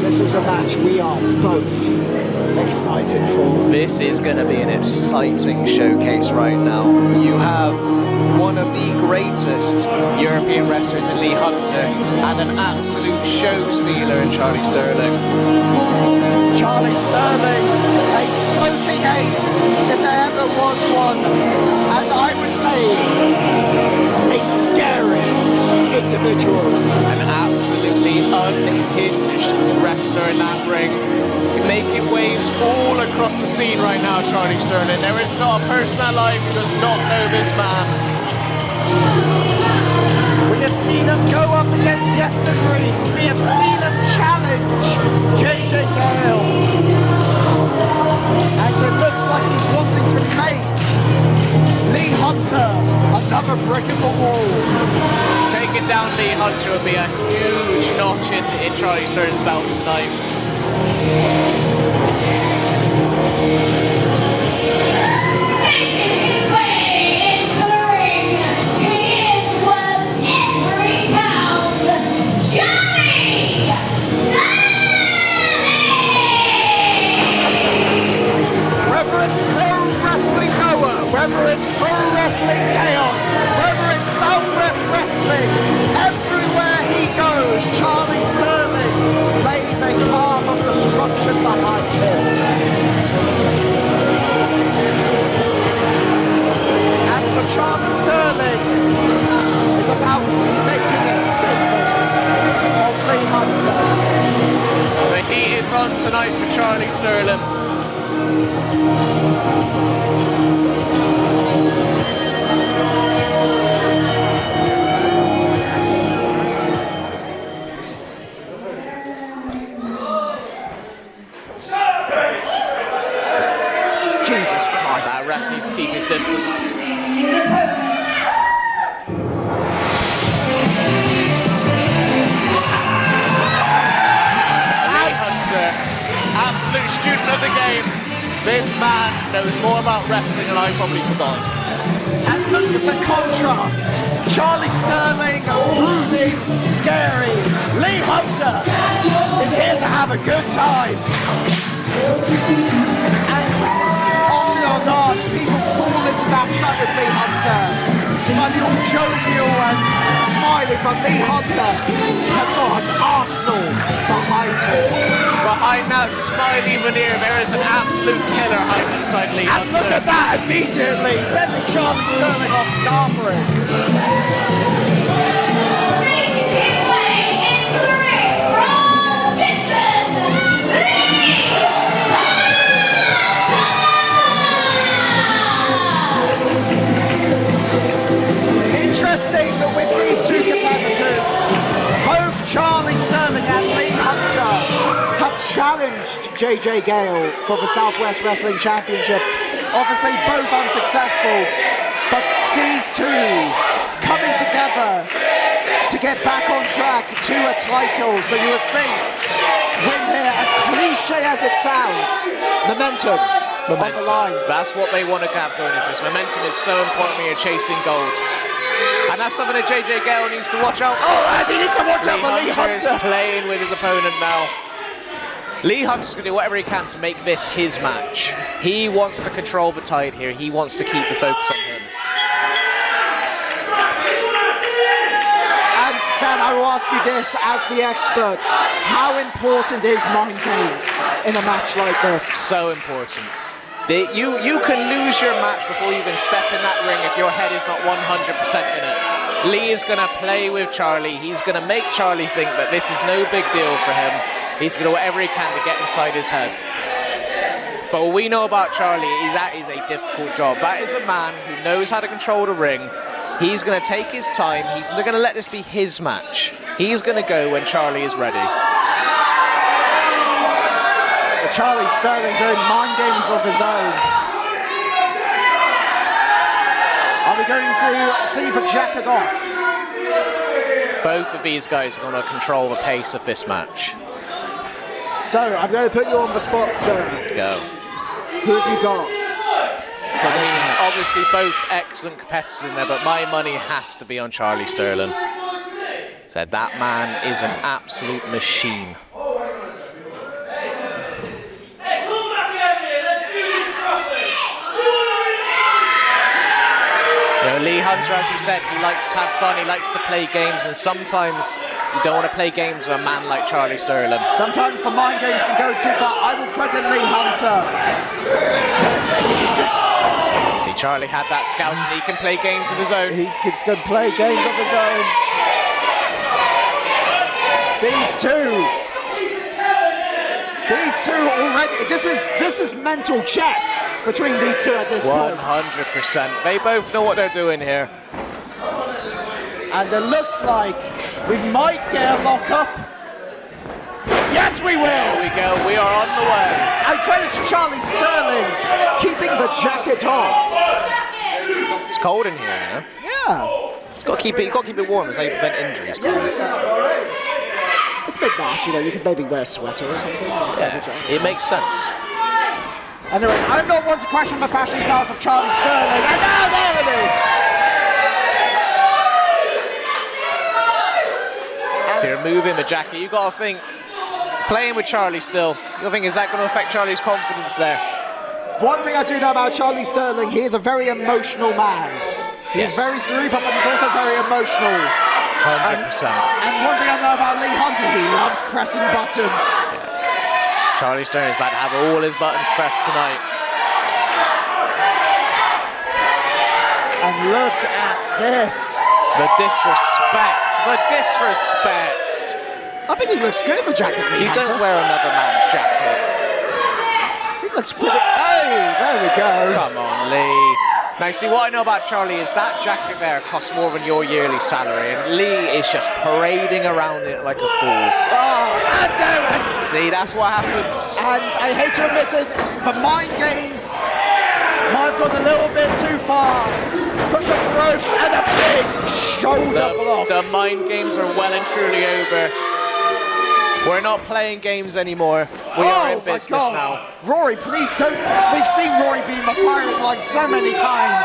this is a match we are both excited for. This is going to be an exciting showcase right now. You have one of the greatest European wrestlers in Lee Hunter and an absolute show stealer in Charlie Sterling. Charlie Sterling, a smoking ace if there ever was one, and I would say a scary individual. An absolutely unhinged wrestler in that ring. Making waves all across the scene right now, Charlie Sterling. There is not a person alive who does not know this man. We have seen him go up against Yeston Reeds. We have seen him challenge JJ Gale. And it looks like he's wanting to make Lee Hunter another brick in the wall. Taking down Lee Hunter would be a huge notch in Charlie Sterling's belt tonight. Making his way into the ring, he is worth every pound, Johnny Sterling! Whether it's pro wrestling Noah, whether it's pro wrestling chaos, whether it's Southwest wrestling, everywhere he goes, Charlie Sterling lays a path of destruction behind him. And for Charlie Sterling, it's about making a statement of Lee Hunter. The heat is on tonight for Charlie Sterling. Jesus Christ. That ref needs to keep his distance. His opponent. Lee Hunter, absolute student of the game. This man knows more about wrestling than I probably forgot. And look at the contrast. Charlie Sterling, brooding, scary. Lee Hunter is here to have a good time. And often or not, people fall into that trap with Lee Hunter. He might be all jovial and smiling, but Lee Hunter has got an arsenal behind him. Behind that smiley veneer, there is an absolute killer hiding inside Lee And Hunter. look at that immediately, sending Charlie Sterling off scarfering. Making his way into the ring from Tipton, Lee Hunter! Interesting that with these two competitors, both Charlie Sterling and Lee Hunter have challenged JJ Gale for the Southwest Wrestling Championship. Obviously both unsuccessful, but these two coming together to get back on track to a title. So you would think, win here, as cliche as it sounds, momentum on the line. That's what they want to have going into this. Momentum is so important when you're chasing gold. And that's something that JJ Gale needs to watch out for. Oh, and he needs to watch out for Lee Hunter is Hunter. playing with his opponent now. Lee Hunter's going to do whatever he can to make this his match. He wants to control the tide here. He wants to keep the focus on him. And Dan, I will ask you this as the expert. How important is mind games in a match like this? So important. You can lose your match before you even step in that ring if your head is not 100% in it. Lee is going to play with Charlie. He's going to make Charlie think that this is no big deal for him. He's going to do whatever he can to get inside his head. But what we know about Charlie is that is a difficult job. That is a man who knows how to control the ring. He's going to take his time. He's not going to let this be his match. He's going to go when Charlie is ready. Charlie Sterling doing mind games of his own. Are we going to see the jacket off? Both of these guys are going to control the pace of this match. So, I'm going to put you on the spot, sir. Go. Who have you got? I mean, obviously both excellent competitors in there, but my money has to be on Charlie Sterling. So that man is an absolute machine. You know, Lee Hunter, as you said, he likes to have fun, he likes to play games, and sometimes you don't want to play games with a man like Charlie Sterling. Sometimes the mind games can go too far. I will credit Lee Hunter. See, Charlie had that scout and he can play games of his own. He's going to play games of his own. These two already, this is mental chess between these two at this point. 100%. They both know what they're doing here. And it looks like we might get a lock-up. Yes, we will! There we go, we are on the way. And credit to Charlie Sterling keeping the jacket on. It's cold in here, you know? Yeah. You've got to keep it warm, as they prevent injuries. It's a bit March, you know, you could maybe wear a sweater or something. It makes sense. Anyways, I'm not one to question the fashion styles of Charlie Sterling. And now there it is! So you're removing the jacket, you got to think, playing with Charlie still, you got to think, is that going to affect Charlie's confidence there? One thing I do know about Charlie Sterling, he is a very emotional man. He's very cerebral, but he's also very emotional. 100%. And one thing I know about Lee Hunter, he loves pressing buttons. Yeah. Charlie Sterling is about to have all his buttons pressed tonight. And look at this. The disrespect. The disrespect. I think he looks good in the jacket, Lee Hunter. You don't wear another man's jacket. He looks pretty... Hey, there we go. Come on, Lee. Now, see, what I know about Charlie is that jacket there costs more than your yearly salary, and Lee is just parading around it like a fool. Oh, and there it. See, that's what happens. And I hate to admit it, the mind games might have gone a little bit too far. Push up the ropes and a big shoulder block. The mind games are well and truly over. We're not playing games anymore. We are in business now. Rory, please don't. We've seen Rory be in the firing line so many times.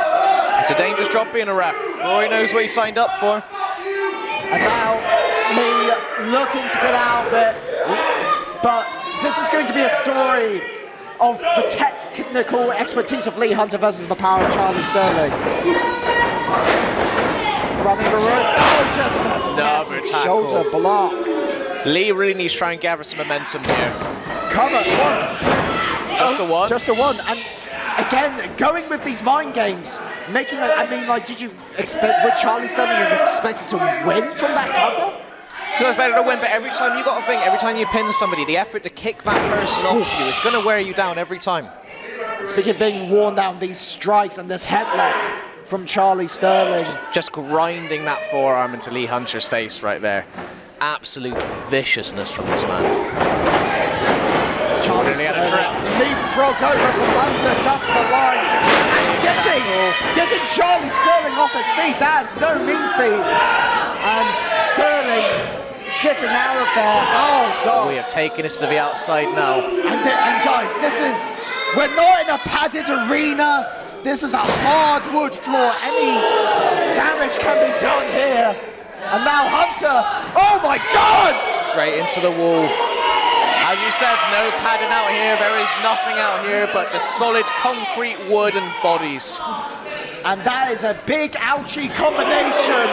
It's a dangerous job being a ref. Rory knows what he signed up for. And now me looking to get out of it. But this is going to be a story of the technical expertise of Lee Hunter versus the power of Charlie Sterling. Running the rope. Oh, just a massive shoulder block. Lee really needs to try and gather some momentum here. Cover. Just a one? Just a one. And again, going with these mind games, making it, I mean, like, did you expect, would Charlie Sterling have expected to win from that cover? So it's better to win, but every time you got to think, every time you pin somebody, the effort to kick that person off you, it's going to wear you down every time. Speaking of being worn down, these strikes and this headlock from Charlie Sterling. Just grinding that forearm into Lee Hunter's face right there. Absolute viciousness from this man. Charlie Sterling leapfrog over from Hunter, ducks the line, and getting Charlie Sterling off his feet. That's no mean feat. And Sterling getting out of there. Oh God! We have taken this to the outside now. And guys, we're not in a padded arena. This is a hardwood floor. Any damage can be done here. And now Hunter, oh my God! Straight into the wall. As you said, no padding out here. There is nothing out here but just solid concrete, wood and bodies. And that is a big ouchie combination.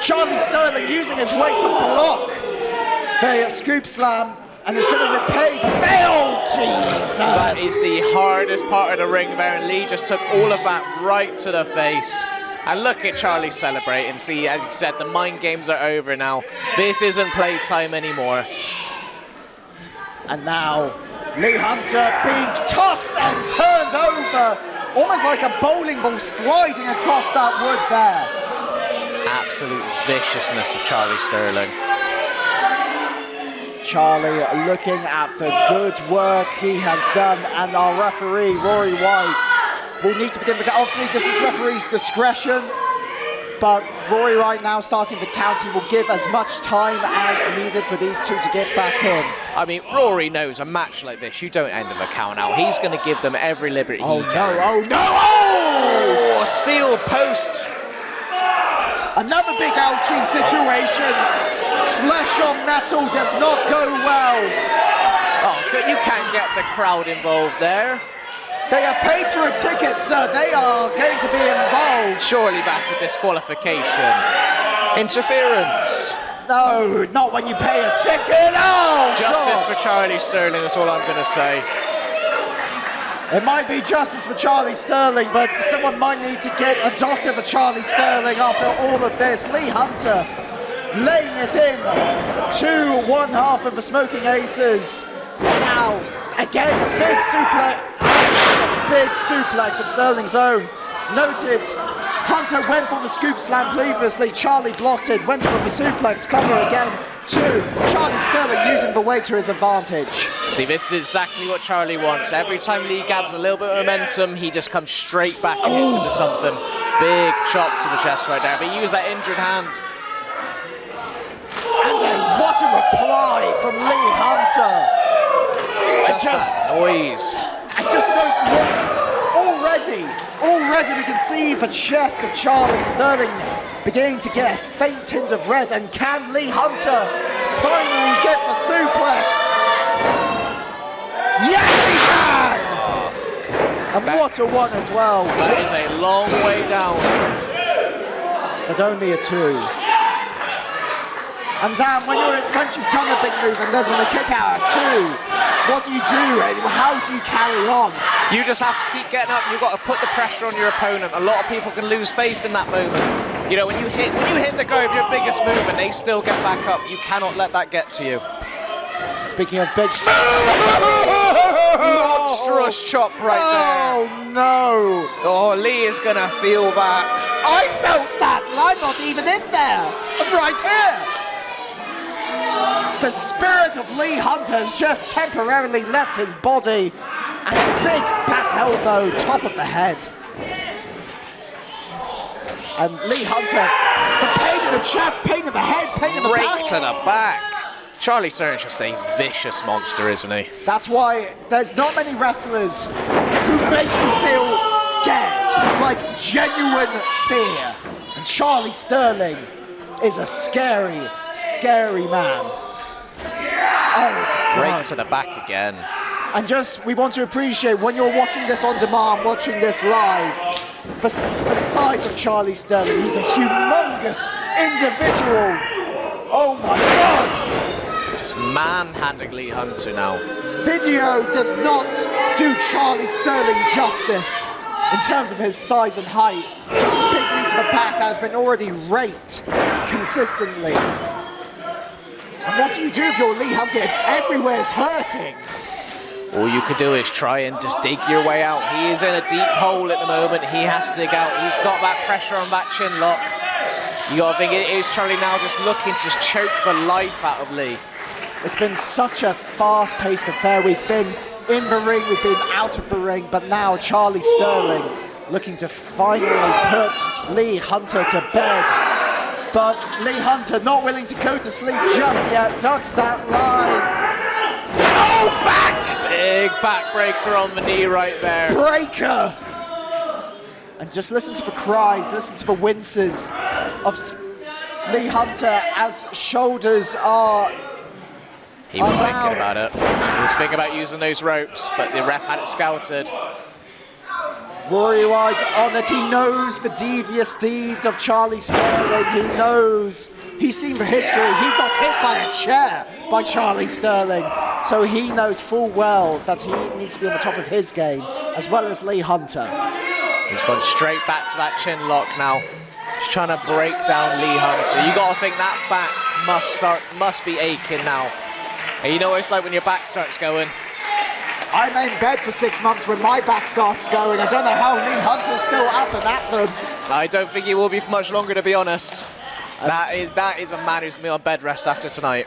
Charlie Sterling using his weight to block the scoop slam. And it's going to repay the fail. Jesus. That is the hardest part of the ring there. And Lee just took all of that right to the face. And look at Charlie celebrating. See, as you said, the mind games are over now. This isn't playtime anymore. And now, Lee Hunter being tossed and turned over. Almost like a bowling ball sliding across that wood there. Absolute viciousness of Charlie Sterling. Charlie looking at the good work he has done. And our referee, Rory White, will need to begin the count. Obviously, this is referee's discretion, but Rory right now starting the count. He will give as much time as needed for these two to get back in. I mean, Rory knows a match like this, you don't end with a count out. He's going to give them every liberty he can. Oh no, oh! Oh, steel post. Another big ouchie situation. Flesh on metal does not go well. Oh, but you can't get the crowd involved there. They have paid for a ticket, sir. They are going to be involved. Surely that's a disqualification. Interference. No, not when you pay a ticket. Oh, Justice God. for Charlie Sterling, that's all I'm going to say. It might be justice for Charlie Sterling, but someone might need to get a doctor for Charlie Sterling after all of this. Lee Hunter laying it in to one half of the Smoking Aces. Now, again, a big suplex of Sterling's own. Noted, Hunter went for the scoop slam previously. Charlie blocked it, went for the suplex cover again to Charlie Sterling, using the weight to his advantage. See, this is exactly what Charlie wants. Every time Lee gathers a little bit of momentum, he just comes straight back and hits him with something. Big chop to the chest right there, but he used that injured hand. And what a reply from Lee Hunter. Just that noise. I just know already we can see the chest of Charlie Sterling beginning to get a faint hint of red. And can Lee Hunter finally get the suplex? Yes, he can! And what a one as well. That is a long way down. But only a two. And Dan, once you've done a big move and there's been a kick out of two, what do you do? How do you carry on? You just have to keep getting up. You've got to put the pressure on your opponent. A lot of people can lose faith in that moment. You know, when you hit the guy with your biggest move and they still get back up, you cannot let that get to you. Speaking of big... Monstrous chop right there. Oh, no. Oh, Lee is going to feel that. I felt that, and I'm not even in there. I'm right here. The spirit of Lee Hunter has just temporarily left his body, and a big back elbow, top of the head. And Lee Hunter, the pain in the chest, pain in the head, pain in the back. Right to the back. Charlie Sterling's just a vicious monster, isn't he? That's why there's not many wrestlers who make you feel scared, like genuine fear. And Charlie Sterling is a scary, scary man. Oh, Right to the back again. and just, we want to appreciate when you're watching this on demand, watching this live, the size of Charlie Sterling. He's a humongous individual. Oh my God! Just manhandling Lee Hunter now. Video does not do Charlie Sterling justice in terms of his size and height. Big knee to the back that has been already raped consistently. And what do you do if you're Lee Hunter if everywhere's hurting? All you could do is try and just dig your way out. He is in a deep hole at the moment. He has to dig out. He's got that pressure on that chin lock. You got to think it is Charlie now just looking to just choke the life out of Lee. It's been such a fast-paced affair. We've been in the ring, we've been out of the ring, but now Charlie Sterling looking to finally put Lee Hunter to bed. But Lee Hunter not willing to go to sleep just yet, ducks that line. Oh, back! Big backbreaker on the knee right there. Breaker! And just listen to the cries, listen to the winces of Lee Hunter as shoulders are... He was thinking about it. He was thinking about using those ropes, but the ref had it scouted. Rory White on it. He knows the devious deeds of Charlie Sterling. He knows. He's seen the history. He got hit by a chair by Charlie Sterling. So he knows full well that he needs to be on the top of his game, as well as Lee Hunter. He's gone straight back to that chin lock now. He's trying to break down Lee Hunter. You got to think that back must be aching now. And you know what it's like when your back starts going. I'm in bed for 6 months when my back starts going. I don't know how Lee Hunter's still up and at them. I don't think he will be for much longer, to be honest. That is a man who's going to be on bed rest after tonight.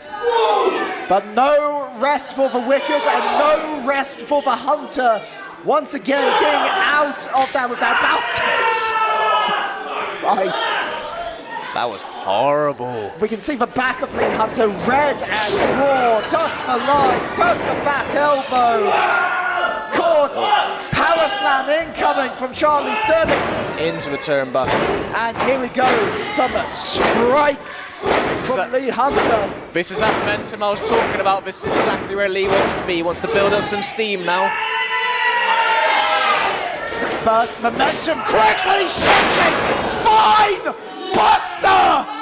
But no rest for the wicked and no rest for the Hunter. Once again, getting out of that with that bout. Jesus Christ. That was horrible. We can see the back of Lee Hunter, red and raw. Ducks the line, ducks the back elbow. Caught. Power slam incoming from Charlie Sterling. Into the turnbuckle. And here we go. Some strikes from Lee Hunter. This is that momentum I was talking about. This is exactly where Lee wants to be. He wants to build up some steam now. but momentum quickly shifting. Spine buster.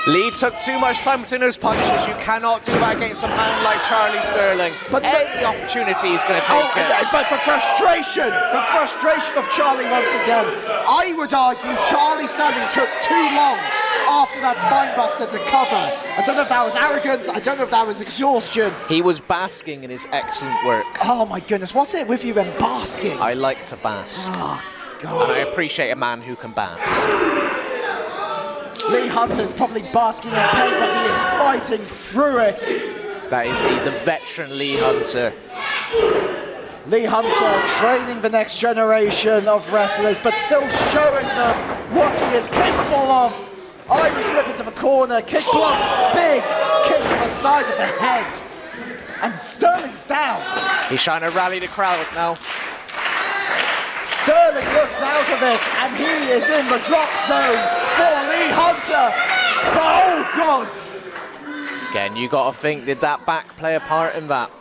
Lee took too much time between those punches. You cannot do that against a man like Charlie Sterling. But any opportunity he's going to take it. But the frustration of Charlie once again. I would argue Charlie Sterling took too long after that spinebuster to cover. I don't know if that was arrogance. I don't know if that was exhaustion. He was basking in his excellent work. Oh my goodness, what's it with you and basking? I like to bask. Oh God. And I appreciate a man who can bask. Lee Hunter's probably basking in pain, but he is fighting through it. That is the veteran Lee Hunter. Lee Hunter training the next generation of wrestlers, but still showing them what he is capable of. Irish whip into the corner, kick blocked, big kick to the side of the head. And Sterling's down. He's trying to rally the crowd now. Sterling looks out of it, and he is in the drop zone for Lee Hunter. Oh, God. Again, you got to think, did that back play a part in that?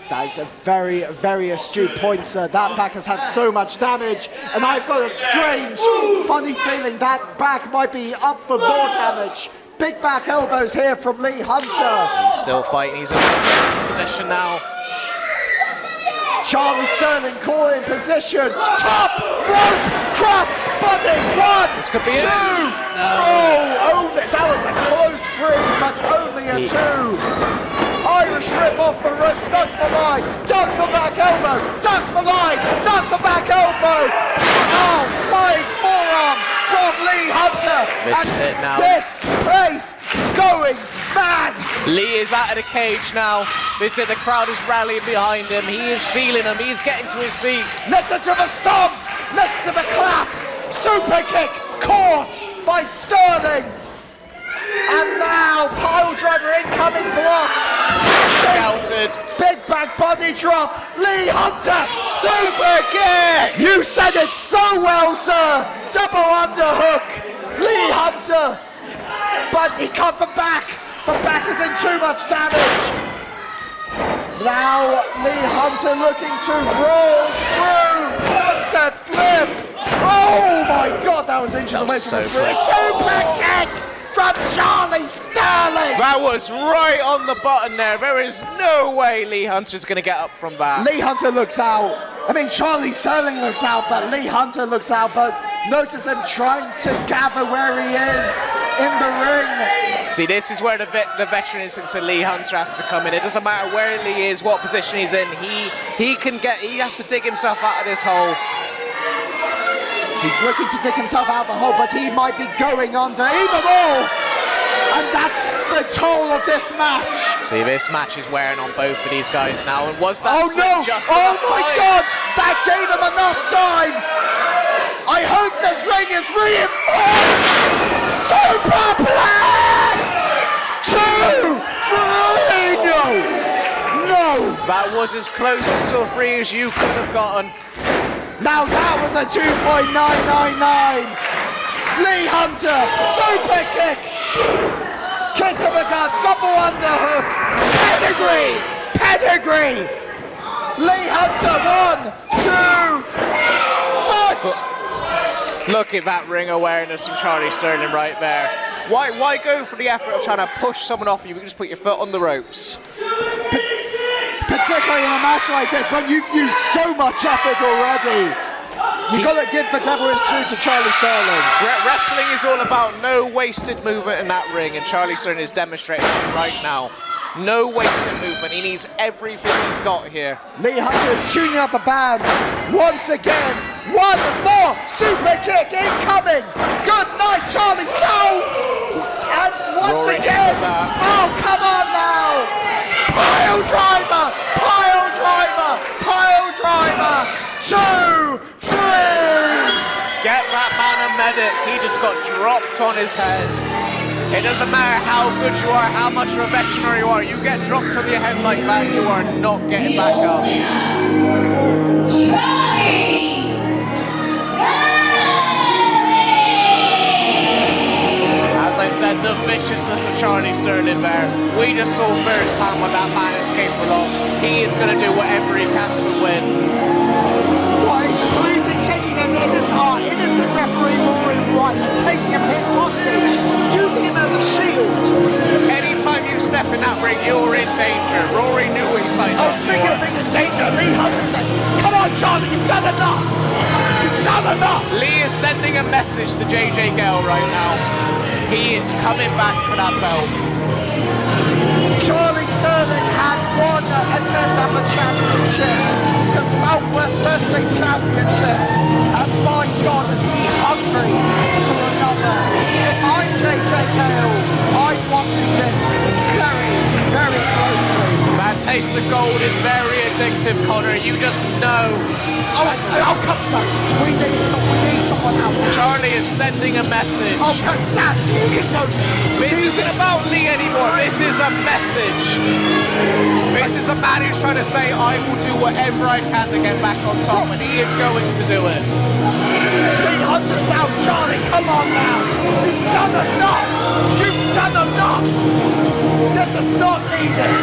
That is a very, very astute point, sir. That back has had so much damage, and I've got a strange, funny feeling that back might be up for more damage. Big back elbows here from Lee Hunter. He's still fighting. He's in a position now. Charlie Sterling caught in position. Top rope cross body. 1, This could be 2. it. Oh, that was a close 3, but only a 2. Irish rip off the ropes, ducks for line, ducks for back elbow, ducks for line, ducks for back elbow. Oh, flying forearm from Lee Hunter. This is it now. This place is going mad. Lee is out of the cage now. This is the crowd is rallying behind him. He is feeling him. He's getting to his feet. Listen to the stomps, listen to the claps. Super kick caught by Sterling. And now, pile driver incoming blocked. Scouted. Big back body drop. Lee Hunter, super kick. You said it so well, sir. Double underhook. Lee Hunter. But he come for back. But back is in too much damage. Now, Lee Hunter looking to roll through. Sunset flip. Oh my God, that was interesting. That was so quick. Super kick from Charlie Sterling. That was right on the button there. There is no way Lee Hunter's going to get up from that. Lee Hunter looks out. I mean, Charlie Sterling looks out, but Lee Hunter looks out. But notice him trying to gather where he is in the ring. See, this is where the veteran instincts of Lee Hunter has to come in. It doesn't matter where Lee is, what position he's in. He has to dig himself out of this hole. He's looking to dig himself out of the hole, but he might be going under even more. And that's the toll of this match. See, this match is wearing on both of these guys now. And was that just oh enough my time? God, that gave him enough time. I hope this ring is reinforced. Superplex! 2, 3, no. That was as close to a 3 as you could have gotten. Now that was a 2.999. Lee Hunter, super kick. Kick to the gut, double underhook. Pedigree. Lee Hunter, 1, 2, foot. Look at that ring awareness from Charlie Sterling right there. Why go for the effort of trying to push someone off you? You can just put your foot on the ropes. Particularly in a match like this, when you've used so much effort already. You've got to give the devil his due to Charlie Sterling. Wrestling is all about no wasted movement in that ring, and Charlie Sterling is demonstrating it right now. No wasted movement. He needs everything he's got here. Lee Hunter is tuning up the band once again. One more super kick incoming. Good night, Charlie Sterling. And once Roaring again, into that. oh, come on now. Pile driver. 2, 3. Get that man a medic. He just got dropped on his head. It doesn't matter how good you are, how much of a veteran you are. You get dropped on your head like that, you are not getting back up. As I said, the viciousness of Charlie Sterling there. We just saw firsthand what that man is capable of. He is going to do whatever he can to win. What our innocent referee Rory White and taking him here hostage, using him as a shield. Anytime you step in that ring, you're in danger. Rory knew what he signed Oh, up speaking for. of being in danger, Lee Hunter said, come on, Charlie, you've done enough. You've done enough. Lee is sending a message to JJ Gale right now. He is coming back for that belt. Charlie Sterling had won a turned-up championship, the Southwest Wrestling Championship, and my God, is he hungry for another. If I'm JJ Gale, I'm watching this very, very closely. That taste of gold is very addictive, Connor. You just know. Oh, come back. We need someone out there. Charlie is sending a message. Oh, come back. You don't. This isn't about Lee anymore. This is a message. This is a man who's trying to say, I will do whatever I can to get back on top, and he is going to do it. Lee Hunter's out, Charlie. Come on now. You've done enough. You've done enough. This is not needed.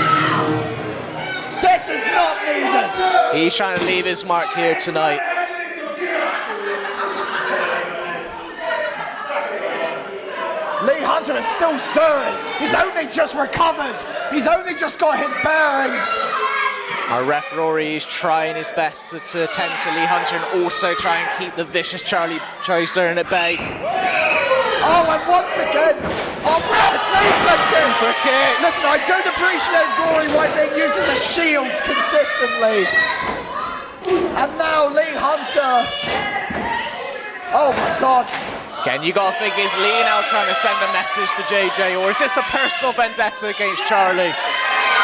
This is not needed. He's trying to leave his mark here tonight. Lee Hunter is still stirring. He's only just recovered. He's only just got his bearings. Our referee is trying his best to tend to Lee Hunter and also try and keep the vicious Charlie Sterling at bay. Oh, and once again, super kick. Listen, I don't appreciate Rory White being used as a shield consistently. And now Lee Hunter. Oh my God. Ken, you gotta think, is Lee now trying to send a message to JJ, or is this a personal vendetta against Charlie?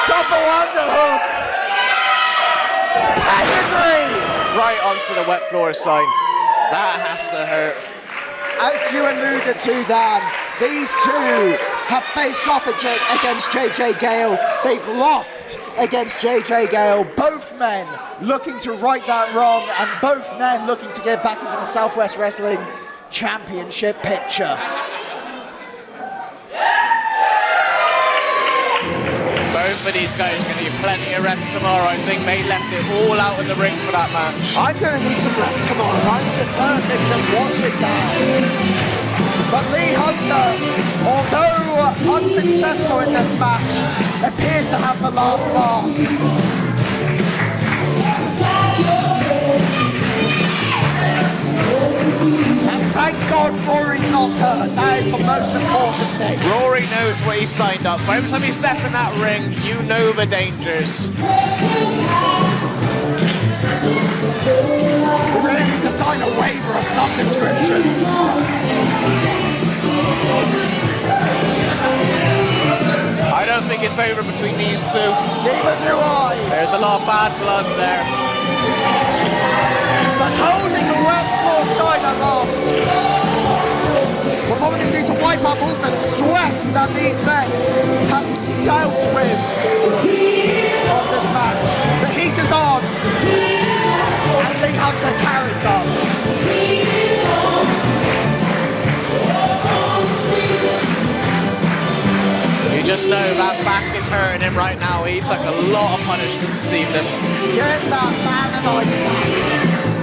Double underhook. Pedigree. Right onto the wet floor sign. That has to hurt. As you alluded to, Dan, these two have faced off against JJ Gale. They've lost against JJ Gale. Both men looking to right that wrong, and both men looking to get back into the Southwest Wrestling Championship picture. Both of these guys are going to need plenty of rest tomorrow. I think they left it all out in the ring for that match. I'm going to need some rest tomorrow. I'm disheartened just watching that. But Lee Hunter, although unsuccessful in this match, appears to have the last laugh. And thank God Rory's not hurt. That is the most important thing. Rory knows what he signed up for. Every time you step in that ring, you know the dangers. We really need to sign a waiver of some description. I don't think it's over between these two. Neither do I. There's a lot of bad blood there. But holding the wet floor sign aloft. We're probably going to need to wipe up all the sweat that these men have dealt with on this match. The heat is on. And Lee Hunter carries on. You just know that back is hurting him right now. He took a lot of punishment this evening. Get that man an ice pack.